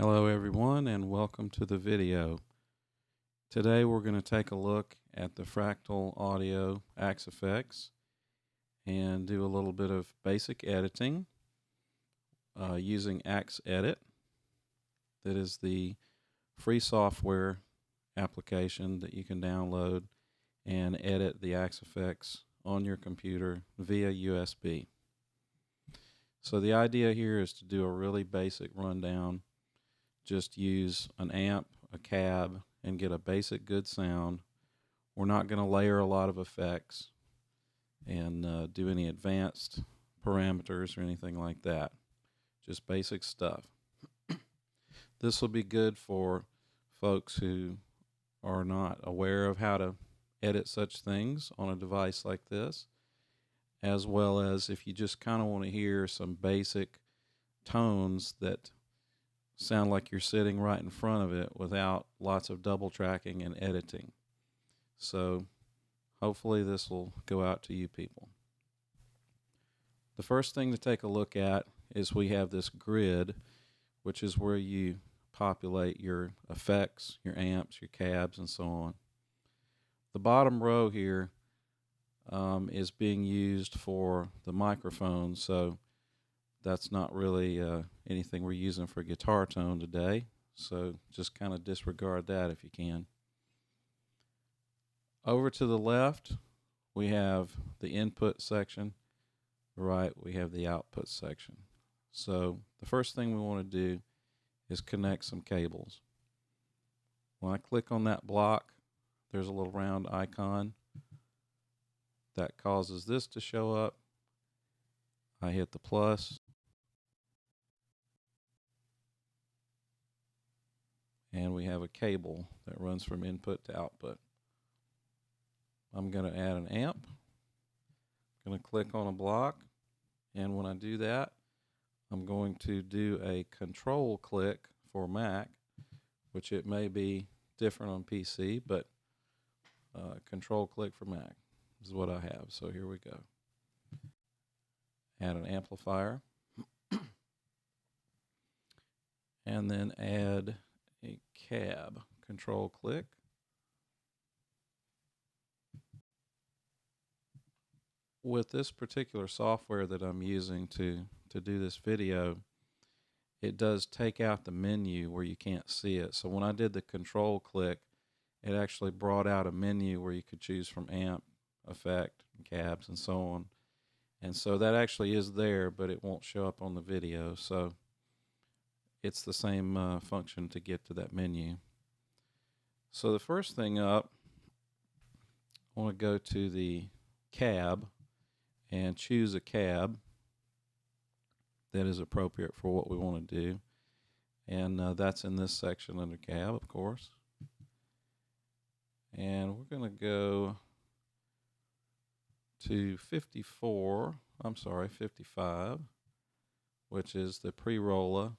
Hello everyone and welcome to the video. Today we're going to take a look at the Fractal Audio Axe Effects and do a little bit of basic editing using Axe Edit. That is the free software application that you can download and edit the Axe Effects on your computer via USB. So the idea here is to do a really basic rundown. Just use an amp, a cab, and get a basic good sound. We're not going to layer a lot of effects and do any advanced parameters or anything like that. Just basic stuff. This will be good for folks who are not aware of how to edit such things on a device like this, as well as if you just kind of want to hear some basic tones that sound like you're sitting right in front of it without lots of double tracking and editing. So hopefully this will go out to you people. The first thing to take a look at is we have this grid, which is where you populate your effects, your amps, your cabs, and so on. The bottom row here is being used for the microphone, so that's not really anything we're using for guitar tone today, so just kind of disregard that if you can. Over to the left, we have the input section. Right, we have the output section. So the first thing we want to do is connect some cables. When I click on that block, there's a little round icon that causes this to show up. I hit the plus, and we have a cable that runs from input to output. I'm going to add an amp. I'm going to click on a block, and when I do that, I'm going to do a control click for Mac, which it may be different on PC, but control click for Mac is what I have. So here we go. Add an amplifier, and then add a cab. Control click. With this particular software that I'm using to do this video, it does take out the menu where you can't see it. So when I did the control click, it actually brought out a menu where you could choose from amp, effect, cabs, and so on. And so that actually is there, but it won't show up on the video. So it's the same function to get to that menu. So the first thing up, I want to go to the cab and choose a cab that is appropriate for what we want to do. And that's in this section under cab, of course. And we're going to go to 55, which is the Pre-Rolla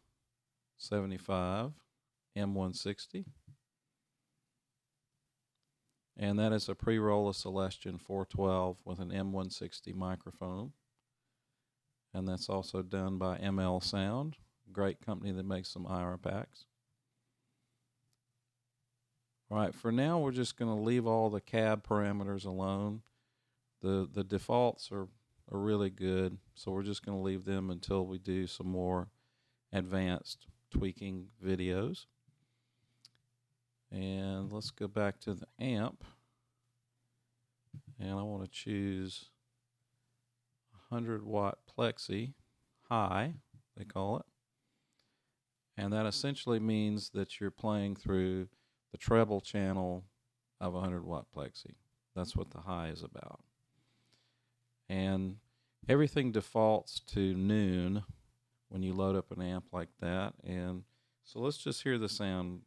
75 M160. And that is a Pre-Rolla Celestion 412 with an M160 microphone. And that's also done by ML Sound, great company that makes some IR packs. All right, for now we're just going to leave all the cab parameters alone. The defaults are really good, so we're just going to leave them until we do some more advanced tweaking videos. And let's go back to the amp, and I want to choose 100 watt plexi high, they call it, and that essentially means that you're playing through the treble channel of 100 watt plexi. That's what the high is about. And everything defaults to noon when you load up an amp like that. And so let's just hear the sound.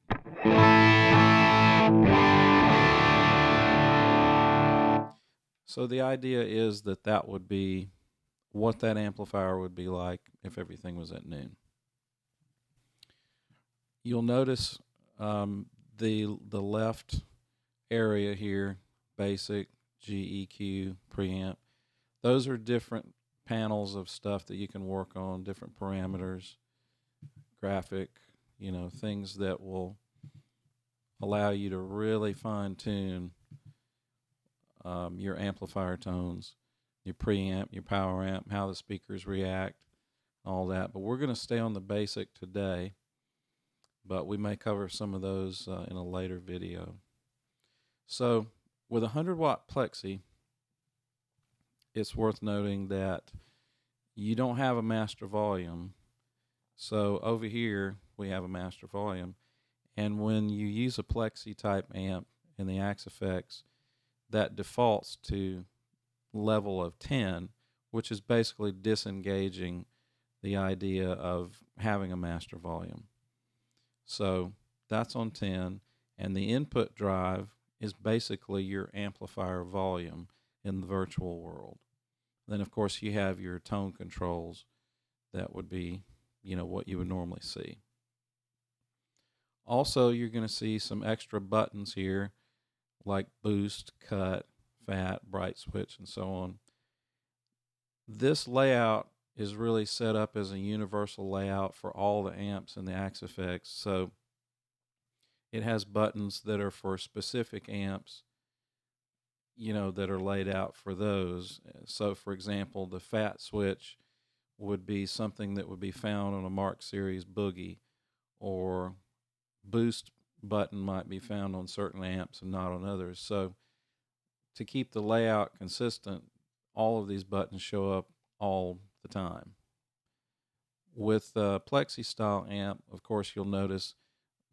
So the idea is that that would be what that amplifier would be like if everything was at noon. You'll notice the left area here, basic, GEQ, preamp, those are different panels of stuff that you can work on, different parameters, graphic, you know, things that will allow you to really fine-tune your amplifier tones, your preamp, your power amp, how the speakers react, all that. But we're going to stay on the basic today, but we may cover some of those in a later video. So with a 100-watt plexi, it's worth noting that you don't have a master volume. So over here we have a master volume, and when you use a plexi type amp in the Axe-Fx, that defaults to level of 10, which is basically disengaging the idea of having a master volume. So that's on 10, and the input drive is basically your amplifier volume in the virtual world. Then of course you have your tone controls. That would be, you know, what you would normally see. Also, you're going to see some extra buttons here like boost, cut, fat, bright switch, and so on. This layout is really set up as a universal layout for all the amps in the Axe-Fx. So it has buttons that are for specific amps, you know, that are laid out for those. So for example, the fat switch would be something that would be found on a Mark Series Boogie, or boost button might be found on certain amps and not on others. So to keep the layout consistent, all of these buttons show up all the time. With the plexi style amp, of course, you'll notice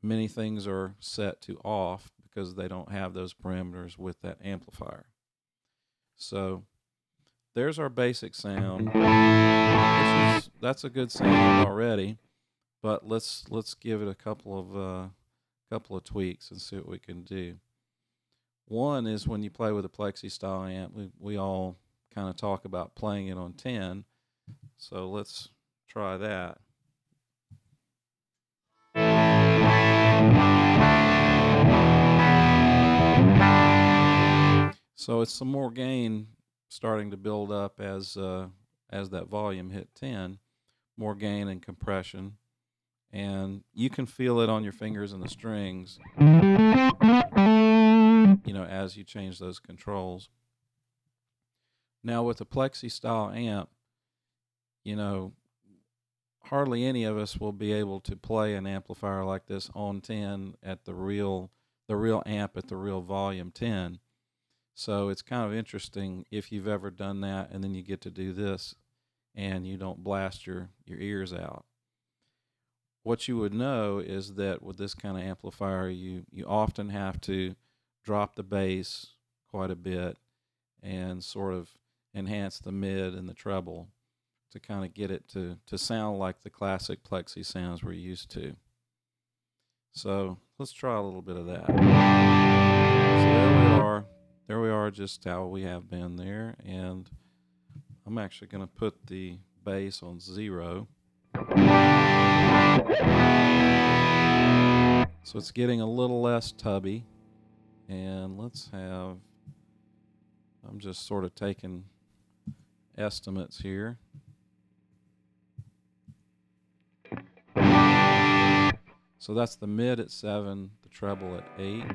many things are set to off because they don't have those parameters with that amplifier. So there's our basic sound. That's a good sound already, but let's give it a couple of tweaks and see what we can do. One is when you play with a plexi style amp, we all kind of talk about playing it on 10. So let's try that. So it's some more gain starting to build up as that volume hit 10, more gain and compression, and you can feel it on your fingers and the strings, you know, as you change those controls. Now with the plexi style amp, you know, hardly any of us will be able to play an amplifier like this on 10 at the real amp at the real volume 10. So it's kind of interesting if you've ever done that and then you get to do this and you don't blast your ears out. What you would know is that with this kind of amplifier, you often have to drop the bass quite a bit and sort of enhance the mid and the treble to kind of get it to sound like the classic plexi sounds we're used to. So let's try a little bit of that. So there we are, just how we have been there, and I'm actually going to put the bass on 0. So it's getting a little less tubby, and I'm just sort of taking estimates here. So that's the mid at 7, the treble at 8.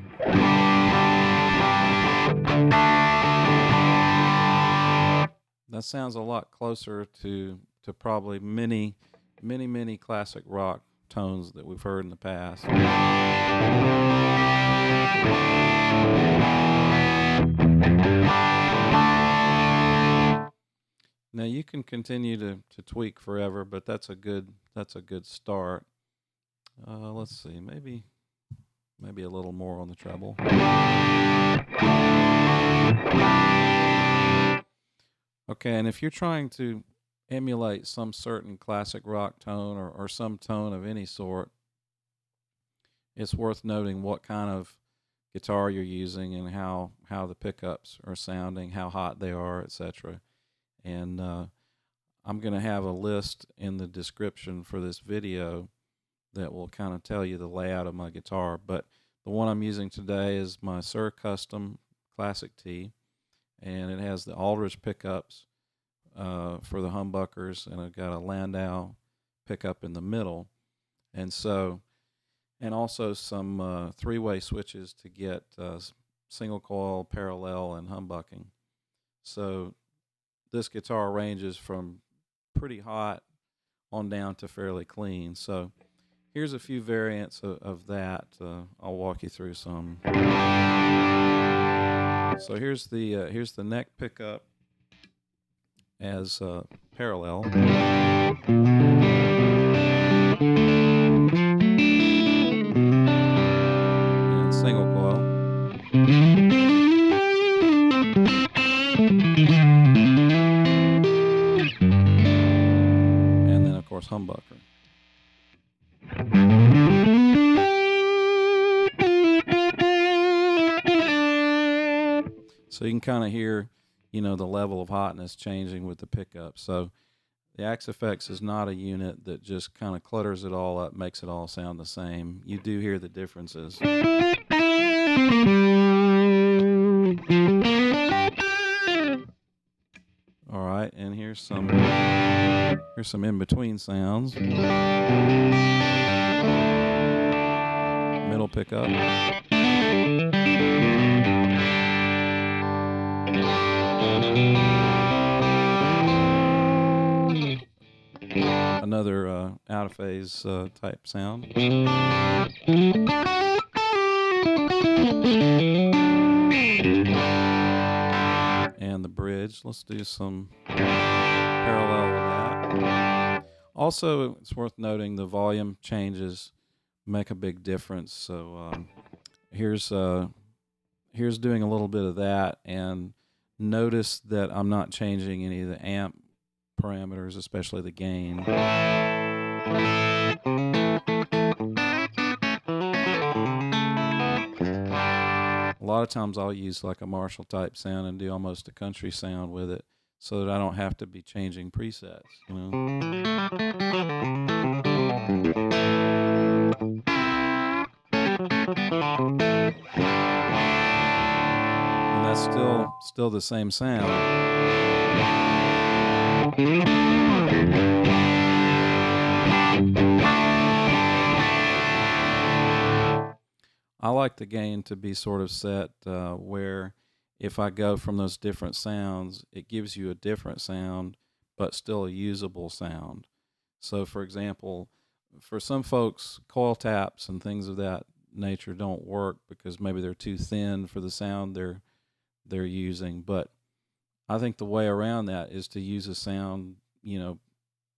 That sounds a lot closer to probably many classic rock tones that we've heard in the past. Now you can continue to tweak forever, but that's a good start. Let's see, maybe a little more on the treble. Okay, and if you're trying to emulate some certain classic rock tone or some tone of any sort, it's worth noting what kind of guitar you're using and how the pickups are sounding, how hot they are, etc. And I'm going to have a list in the description for this video that will kind of tell you the layout of my guitar. But the one I'm using today is my Suhr Custom Classic T, and it has the Aldrich pickups for the humbuckers, and I've got a Landau pickup in the middle. And so and also some three-way switches to get single coil, parallel, and humbucking. So this guitar ranges from pretty hot on down to fairly clean. So here's a few variants of that. I'll walk you through some. So here's the neck pickup as parallel. And single coil. And then of course humbucker. So you can kind of hear, the level of hotness changing with the pickup. So the Axe-Fx is not a unit that just kind of clutters it all up, makes it all sound the same. You do hear the differences. All right, and here's some in-between sounds. Middle pickup. Another out of phase type sound. And the bridge. Let's do some parallel with that. Also, it's worth noting the volume changes make a big difference. So here's doing a little bit of that, and notice that I'm not changing any of the amp parameters, especially the gain. A lot of times I'll use like a Marshall type sound and do almost a country sound with it, so that I don't have to be changing presets, And that's still the same sound. I like the gain to be sort of set where if I go from those different sounds, it gives you a different sound, but still a usable sound. So, for example, for some folks, coil taps and things of that nature don't work because maybe they're too thin for the sound they're using. But I think the way around that is to use a sound,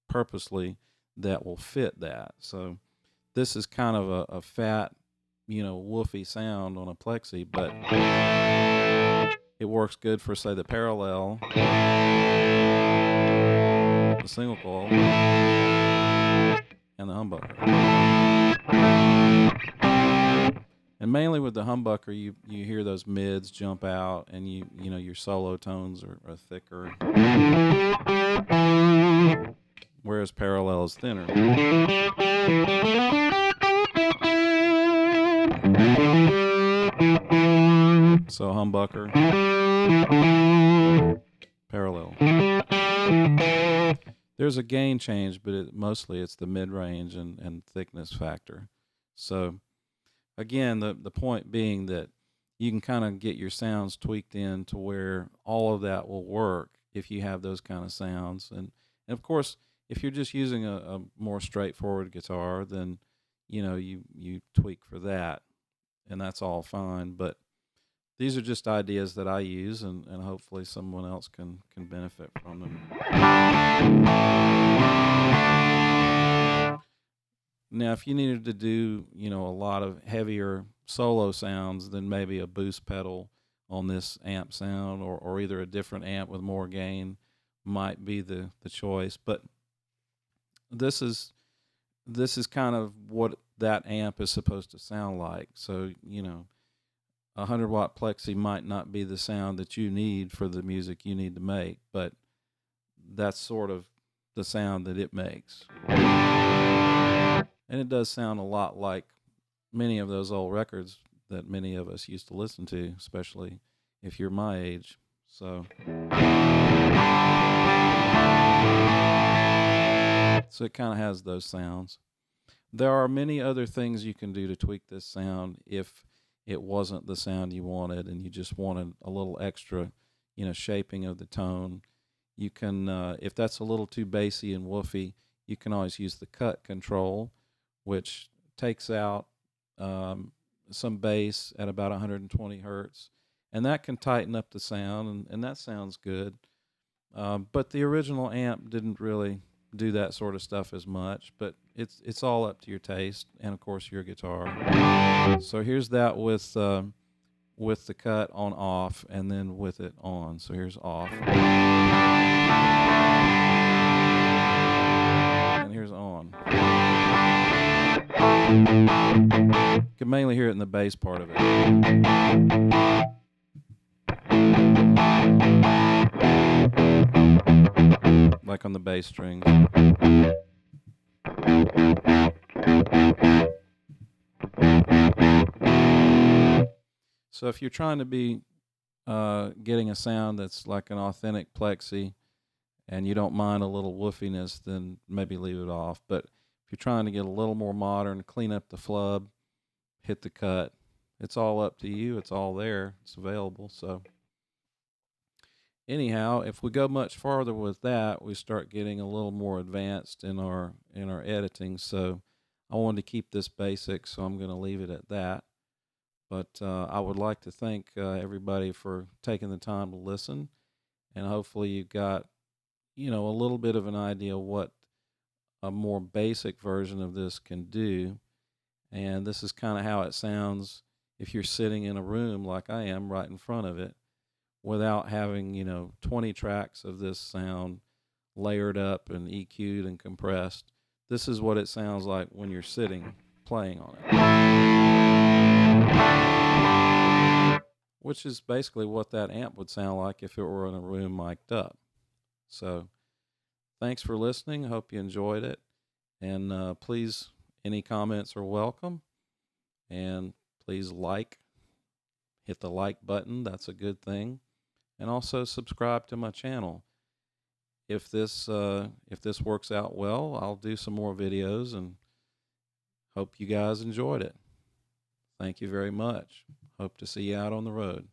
purposely that will fit that. So this is kind of a fat, woofy sound on a plexi, but it works good for, say, the parallel, the single coil, and the humbucker. And mainly with the humbucker, you hear those mids jump out, and your solo tones are thicker, whereas parallel is thinner. So humbucker, parallel. There's a gain change, but mostly it's the mid-range and thickness factor. So again, the point being that you can kind of get your sounds tweaked in to where all of that will work if you have those kind of sounds. And of course, if you're just using a more straightforward guitar, then you tweak for that, and that's all fine. But these are just ideas that I use, and hopefully someone else can benefit from them. Now, if you needed to do, a lot of heavier solo sounds, then maybe a boost pedal on this amp sound, or either a different amp with more gain might be the choice. But this is kind of what that amp is supposed to sound like. So, a 100-watt plexi might not be the sound that you need for the music you need to make, but that's sort of the sound that it makes. And it does sound a lot like many of those old records that many of us used to listen to, especially if you're my age. So it kind of has those sounds. There are many other things you can do to tweak this sound if it wasn't the sound you wanted and you just wanted a little extra, shaping of the tone. You can, if that's a little too bassy and woofy, you can always use the cut control, which takes out some bass at about 120 hertz, and that can tighten up the sound, and that sounds good. But the original amp didn't really do that sort of stuff as much, but it's all up to your taste and of course your guitar. So here's that with the cut on off and then with it on. So here's off. And here's on. You can mainly hear it in the bass part of it. Like on the bass strings. So if you're trying to be getting a sound that's like an authentic plexi and you don't mind a little woofiness, then maybe leave it off. But if you're trying to get a little more modern, clean up the flub, hit the cut. It's all up to you. It's all there. It's available. So anyhow, if we go much farther with that, we start getting a little more advanced in our editing. So I wanted to keep this basic, so I'm going to leave it at that. But I would like to thank everybody for taking the time to listen, and hopefully you got, a little bit of an idea what a more basic version of this can do. And this is kind of how it sounds if you're sitting in a room like I am right in front of it, without having, 20 tracks of this sound layered up and EQ'd and compressed. This is what it sounds like when you're sitting playing on it, which is basically what that amp would sound like if it were in a room mic'd up. So thanks for listening. Hope you enjoyed it. And please, any comments are welcome. And please hit the like button. That's a good thing. And also subscribe to my channel. If this works out well, I'll do some more videos, and hope you guys enjoyed it. Thank you very much. Hope to see you out on the road.